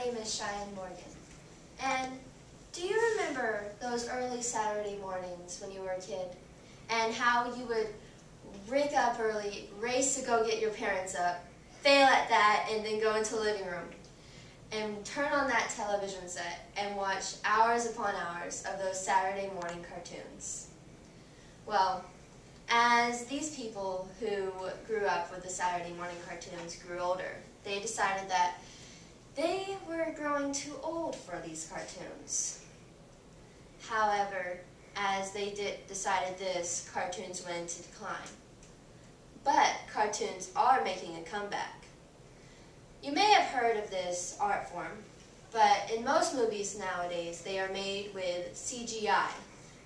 name is Cheyenne Morgan. And do you remember those early Saturday mornings when you were a kid? And how you would wake up early, race to go get your parents up, fail at that, and then go into the living room and turn on that television set and watch hours upon hours of those Saturday morning cartoons? Well, as these people who grew up with the Saturday morning cartoons grew older, they decided that they were growing too old for these cartoons. However, as they decided this, cartoons went into decline. But cartoons are making a comeback. You may have heard of this art form, but in most movies nowadays, they are made with CGI,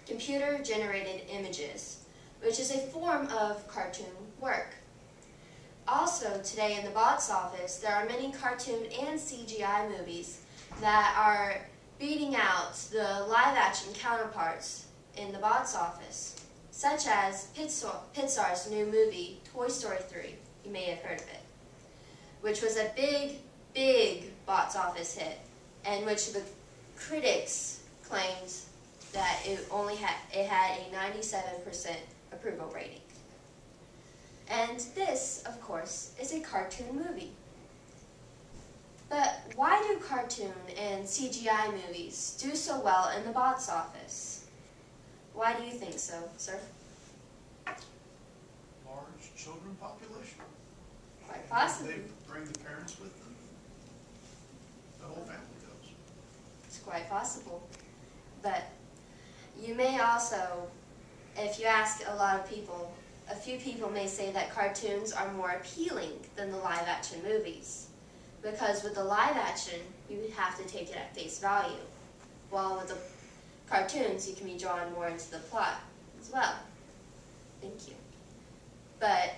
computer-generated images, which is a form of cartoon work. Also, today in the box office, there are many cartoon and CGI movies that are beating out the live-action counterparts in the box office, such as Pixar's new movie, Toy Story 3. You may have heard of it, which was a big box office hit, and which the critics claimed that it had a 97% approval rating. And this, of course, is a cartoon movie. But why do cartoon and CGI movies do so well in the box office? Why do you think so, sir? Large children population. Quite possibly. They bring the parents with them. The whole family goes. It's quite possible. But you may also, if you ask a lot of people, a few people may say that cartoons are more appealing than the live-action movies. Because with the live-action, you have to take it at face value. While with the cartoons, you can be drawn more into the plot as well. Thank you. But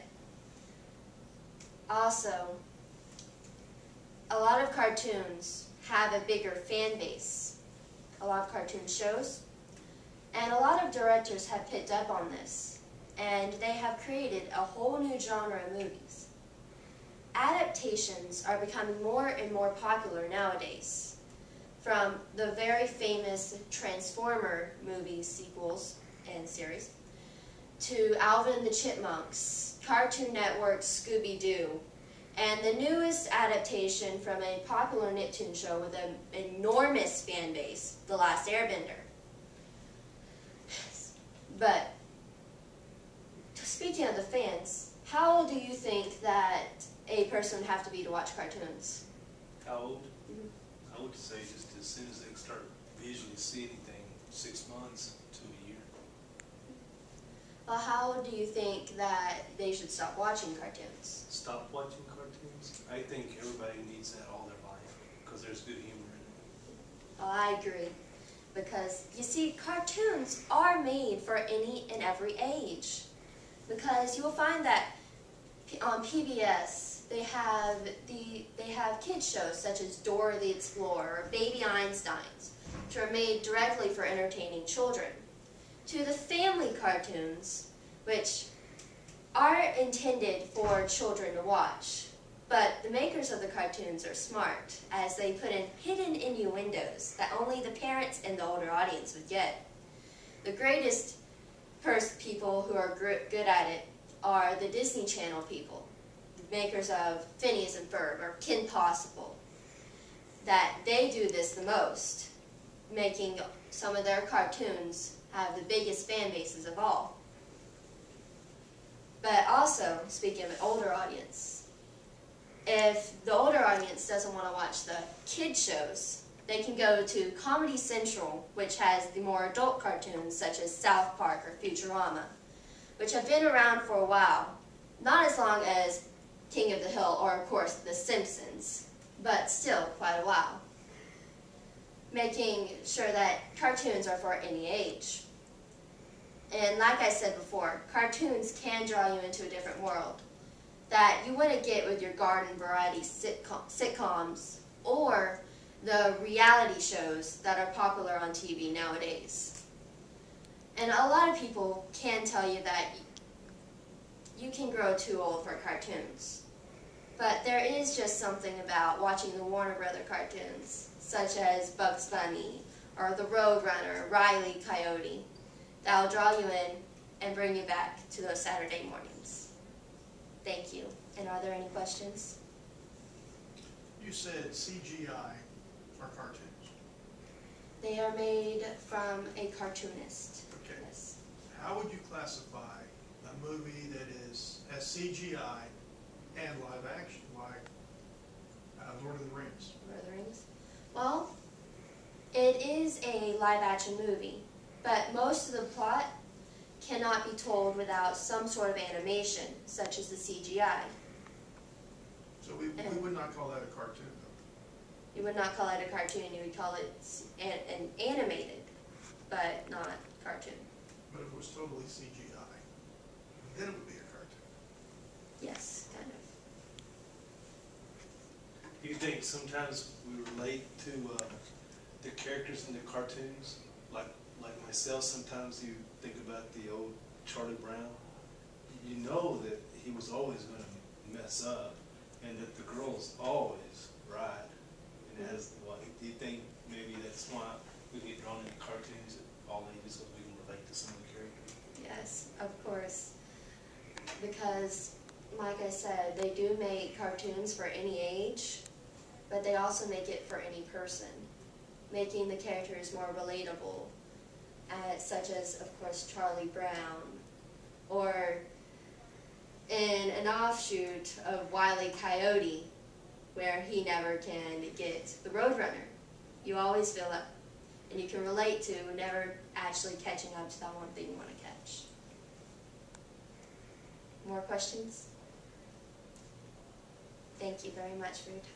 also, a lot of cartoons have a bigger fan base. A lot of cartoon shows. And a lot of directors have picked up on this. And they have created a whole new genre of movies. Adaptations are becoming more and more popular nowadays. From the very famous Transformer movie sequels and series, to Alvin and the Chipmunks, Cartoon Network's Scooby-Doo, and the newest adaptation from a popular Nicktoon show with an enormous fan base, The Last Airbender. But speaking of the fans, how old do you think that a person would have to be to watch cartoons? How old? I would say just as soon as they start visually see anything, 6 months to a year. Well, how old do you think that they should stop watching cartoons? Stop watching cartoons? I think everybody needs that all their life because there's good humor in it. Oh, I agree. Because, you see, cartoons are made for any and every age. Because you will find that on PBS, they have kids shows such as Dora the Explorer or Baby Einsteins, which are made directly for entertaining children, to the family cartoons, which are intended for children to watch. But the makers of the cartoons are smart, as they put in hidden innuendos that only the parents and the older audience would get. The greatest people who are good at it are the Disney Channel people, the makers of Phineas and Ferb or Kim Possible. That they do this the most, making some of their cartoons have the biggest fan bases of all. But also, speaking of an older audience, if the older audience doesn't want to watch the kid shows, they can go to Comedy Central, which has the more adult cartoons such as South Park or Futurama, which have been around for a while. Not as long as King of the Hill or, of course, The Simpsons, but still quite a while. Making sure that cartoons are for any age. And like I said before, cartoons can draw you into a different world that you wouldn't get with your garden variety sitcoms or the reality shows that are popular on TV nowadays. And a lot of people can tell you that you can grow too old for cartoons. But there is just something about watching the Warner Brother cartoons, such as Bugs Bunny, or the Roadrunner, Riley E. Coyote, that will draw you in and bring you back to those Saturday mornings. Thank you. And are there any questions? You said CGI are cartoons. They are made from a cartoonist. Okay. Yes. How would you classify a movie that has CGI and live action, like Lord of the Rings? Lord of the Rings? Well, it is a live action movie, but most of the plot cannot be told without some sort of animation, such as the CGI. So we would not call that a cartoon, though. You would not call it a cartoon, you would call it an animated, but not cartoon. But if it was totally CGI, then it would be a cartoon. Yes, kind of. Do you think sometimes we relate to the characters in the cartoons? Like myself, sometimes you think about the old Charlie Brown. You know that he was always going to mess up, and that the girl's always right. And as do you think maybe that's why we get drawn into cartoons at all ages, so we can relate to some of the characters? Yes, of course. Because, like I said, they do make cartoons for any age, but they also make it for any person, making the characters more relatable, such as, of course, Charlie Brown, or in an offshoot of Wile E. Coyote, where he never can get the Roadrunner. You always feel up, and you can relate to never actually catching up to that one thing you want to catch. More questions? Thank you very much for your time.